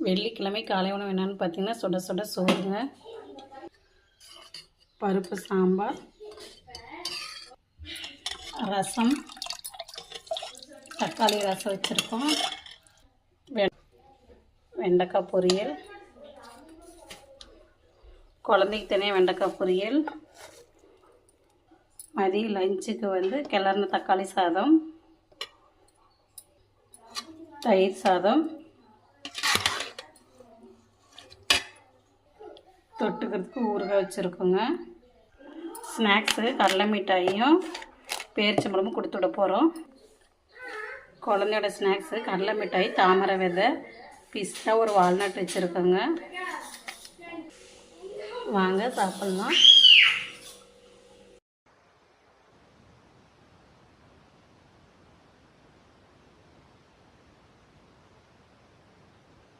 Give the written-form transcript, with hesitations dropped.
வெள்ளிக்கிழமை காலை உணவு என்னென்னு பார்த்தீங்கன்னா சுட சுட சோறுங்க, பருப்பு சாம்பார், ரசம், தக்காளி ரசம் வச்சுருக்கோம், வெண்டைக்காய் பொரியல், குழந்தைக்கு தனியாக வெண்டைக்காய் பொரியல், மதியம் லஞ்சுக்கு கிளறின தக்காளி சாதம், தயிர் சாதம், தொட்டுக்கிறதுக்கு ஊறுகாய் வச்சுருக்கோங்க. ஸ்நாக்ஸு கடலை மிட்டாயும் பேரிச்சம்பழமும் கொடுத்து விட போகிறோம். குழந்தையோட ஸ்நாக்ஸு கடலை மிட்டாய், தாமரை விதை, பிஸ்தா, ஒரு வால்நட் வச்சுருக்கோங்க. வாங்க சாப்பிட்லாம்.